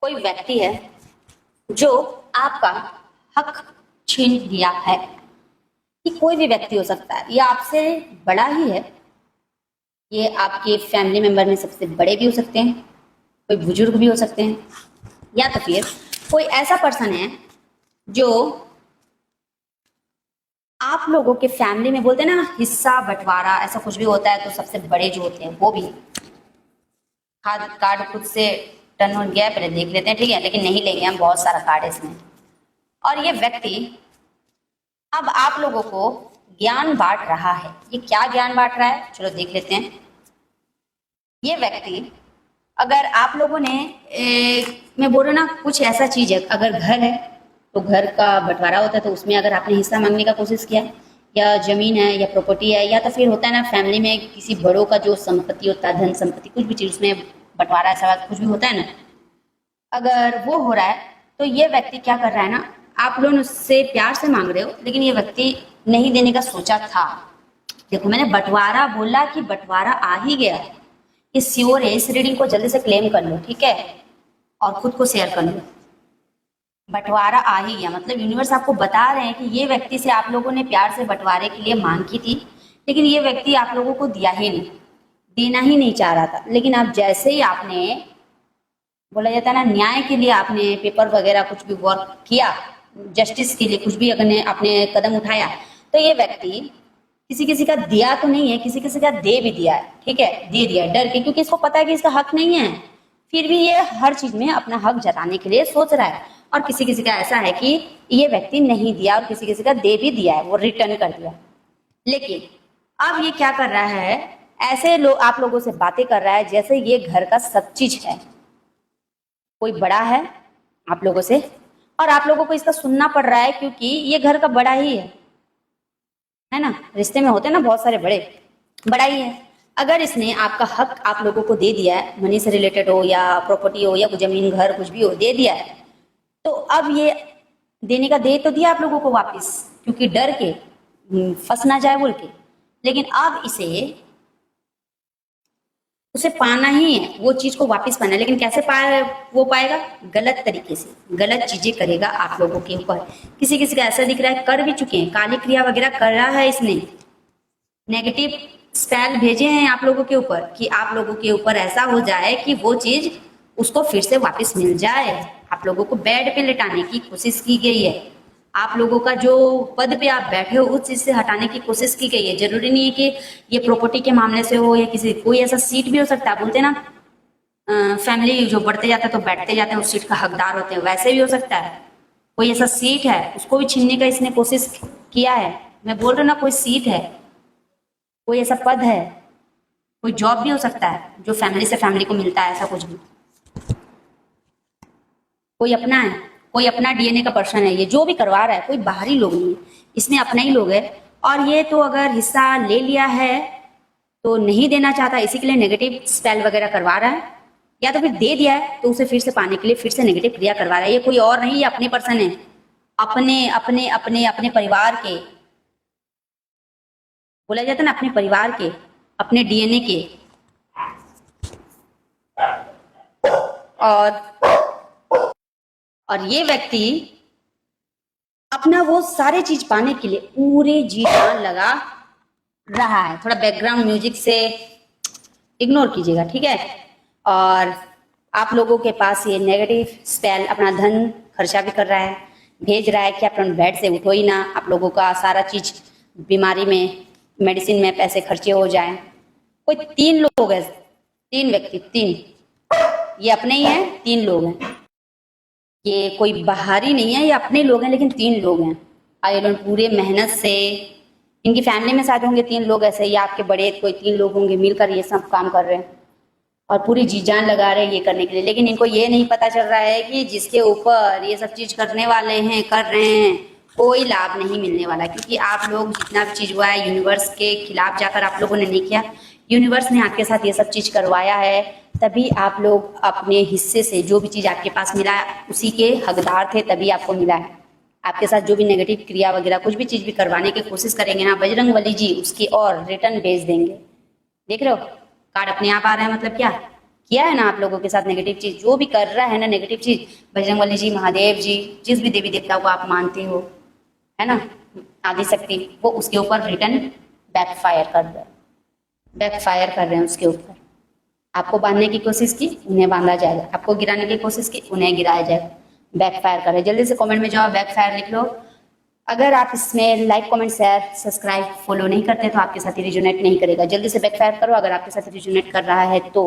कोई व्यक्ति है जो आपका हक छीन लिया है। कि कोई भी व्यक्ति हो सकता है, ये आपसे बड़ा ही है, ये आपके फैमिली मेंबर में सबसे बड़े भी हो सकते हैं, कोई बुजुर्ग भी हो सकते हैं, या तो फिर कोई ऐसा पर्सन है जो आप लोगों के फैमिली में, बोलते हैं ना हिस्सा बंटवारा, ऐसा कुछ भी होता है तो सबसे बड़े जो होते हैं वो भी। कार्ड खुद से टर्न हो गया, पहले देख लेते हैं, ठीक है, लेकिन नहीं लेंगे हम, बहुत सारा कार्ड है इसमें। और ये व्यक्ति अब आप लोगों को ज्ञान बांट रहा है। ये क्या ज्ञान बांट रहा है, चलो देख लेते हैं। ये व्यक्ति, अगर आप लोगों ने मैं बोल रहा हूँ ना, कुछ ऐसा चीज है, अगर घर है तो घर का बंटवारा होता है, तो उसमें अगर आपने हिस्सा मांगने का कोशिश किया, या जमीन है या प्रॉपर्टी है, या तो फिर होता है ना फैमिली में किसी बड़ों का जो संपत्ति होता है, धन संपत्ति, कुछ भी चीज उसमें बंटवारा ऐसा कुछ भी होता है ना, अगर वो हो रहा है तो ये व्यक्ति क्या कर रहा है ना, आप लोग उससे प्यार से मांग रहे हो, लेकिन ये व्यक्ति नहीं देने का सोचा था। देखो मैंने बंटवारा बोला कि बंटवारा आ ही गया है, ये श्योर है। इस रीडिंग को जल्दी से क्लेम कर लो, ठीक है, और खुद को शेयर कर लो। बंटवारा आ ही गया, मतलब यूनिवर्स आपको बता रहे हैं कि ये व्यक्ति से आप लोगों ने प्यार से बंटवारे के लिए मांग की थी, लेकिन ये व्यक्ति आप लोगों को दिया ही नहीं, देना ही नहीं चाह रहा था। लेकिन अब जैसे ही आपने, बोला जाता है ना, न्याय के लिए आपने पेपर वगैरह कुछ भी वर्क किया, जस्टिस के लिए कुछ भी अगर आपने कदम उठाया, तो ये व्यक्ति किसी किसी का दिया तो नहीं है, किसी किसी का दे भी दिया है, ठीक है, दे दिया है डर के, क्योंकि इसको पता है कि इसका हक नहीं है, फिर भी ये हर चीज में अपना हक जताने के लिए सोच रहा है। और किसी किसी का ऐसा है कि ये व्यक्ति नहीं दिया और किसी किसी का दे भी दिया है, वो रिटर्न कर दिया। लेकिन अब ये क्या कर रहा है, ऐसे लोग आप लोगों से बातें कर रहा है जैसे ये घर का सब चीज है, कोई बड़ा है आप लोगों से, और आप लोगों को इसका सुनना पड़ रहा है क्योंकि ये घर का बड़ा ही है ना। रिश्ते में होते हैं ना बहुत सारे बड़े, बड़ा ही है। अगर इसने आपका हक आप लोगों को दे दिया है, मनी से रिलेटेड हो या प्रॉपर्टी हो या जमीन घर कुछ भी हो, दे दिया है, तो अब ये देने का दे तो दिया आप लोगों को वापस, क्योंकि डर के फंस ना जाए बोल के, लेकिन अब उसे पाना ही है, वो चीज को वापस पाना है। लेकिन कैसे वो पाएगा, गलत तरीके से, गलत चीजें करेगा आप लोगों के ऊपर। किसी किसी का ऐसा दिख रहा है, कर भी चुके हैं, काली क्रिया वगैरह कर रहा है, इसने नेगेटिव स्पेल भेजे हैं आप लोगों के ऊपर कि आप लोगों के ऊपर ऐसा हो जाए कि वो चीज उसको फिर से वापस मिल जाए। आप लोगों को बेड पे लिटाने की कोशिश की गई है, आप लोगों का जो पद पे आप बैठे हो उस चीज से हटाने की कोशिश की गई है। जरूरी नहीं है कि ये प्रॉपर्टी के मामले से हो या किसी, कोई ऐसा सीट भी हो सकता है, बोलते हैं ना फैमिली जो बढ़ते जाते हैं तो बैठते जाते हैं, उस सीट का हकदार होते हैं, वैसे भी हो सकता है। कोई ऐसा सीट है उसको भी छीनने का इसने कोशिश किया है। मैं बोल रहा हूँ ना, कोई सीट है, कोई ऐसा पद है, कोई जॉब भी हो सकता है जो फैमिली से फैमिली को मिलता है, ऐसा कुछ भी। कोई अपना है, कोई अपना डीएनए का पर्सन है, ये जो भी करवा रहा है कोई बाहरी लोग नहीं है, इसमें अपना ही लोग है। और ये तो अगर हिस्सा ले लिया है तो नहीं देना चाहता, इसी के लिए नेगेटिव स्पेल वगैरह करवा रहा है, या तो फिर दे दिया है तो उसे फिर से पाने के लिए फिर से नेगेटिव क्रिया करवा रहा है। ये कोई और नहीं, ये अपने पर्सन है, अपने अपने अपने अपने परिवार के, बोला जाता है ना, अपने परिवार के, अपने डीएनए के। और ये व्यक्ति अपना वो सारे चीज पाने के लिए पूरे जी जान लगा रहा है। थोड़ा बैकग्राउंड म्यूजिक से इग्नोर कीजिएगा, ठीक है। और आप लोगों के पास ये नेगेटिव स्पेल अपना धन खर्चा भी कर रहा है, भेज रहा है कि अपना बेड से उठो ही ना, आप लोगों का सारा चीज बीमारी में, मेडिसिन में पैसे खर्चे हो जाए। कोई 3 लोग है, 3 व्यक्ति, 3 ये अपने ही हैं, 3 लोग हैं, ये कोई बाहरी नहीं है, ये अपने लोग हैं, लेकिन 3 लोग हैं। आयरन पूरे मेहनत से, इनकी फैमिली में शायद होंगे 3 लोग ऐसे, या आपके बड़े कोई 3 लोग होंगे मिलकर ये सब काम कर रहे हैं और पूरी जी जान लगा रहे हैं ये करने के लिए। लेकिन इनको ये नहीं पता चल रहा है कि जिसके ऊपर ये सब चीज करने वाले हैं, कर रहे हैं, कोई लाभ नहीं मिलने वाला, क्योंकि आप लोग जितना भी चीज हुआ है यूनिवर्स के खिलाफ जाकर आप लोगों ने नहीं किया, यूनिवर्स ने आपके साथ ये सब चीज करवाया है, तभी आप लोग अपने हिस्से से जो भी चीज आपके पास मिला है उसी के हकदार थे, तभी आपको मिला है। आपके साथ जो भी नेगेटिव क्रिया वगैरह कुछ भी चीज भी करवाने की कोशिश करेंगे ना, बजरंगबली जी उसकी और रिटर्न भेज देंगे। देख रहे हो कार्ड अपने आप आ रहा है, मतलब क्या किया है ना आप लोगों के साथ नेगेटिव चीज, जो भी कर रहा है ना नेगेटिव चीज, बजरंगबली जी, महादेव जी, जिस भी देवी देवता को आप मानते हो, है ना, आदिशक्ति, वो उसके ऊपर रिटर्न बैकफायर कर रहे हैं, बैकफायर कर रहे हैं उसके ऊपर। आपको बांधने की कोशिश की, उन्हें बांधा जाएगा, आपको गिराने की कोशिश की, उन्हें गिराया जाएगा, बैकफायर कर रहे हैं। जल्दी से कमेंट में जाओ, बैकफायर लिख लो। अगर आप इसमें like comment share subscribe follow नहीं करते तो आपके साथ रिजोनेट नहीं करेगा। जल्दी से बैकफायर करो अगर आपके साथ रिजोनेट कर रहा है तो।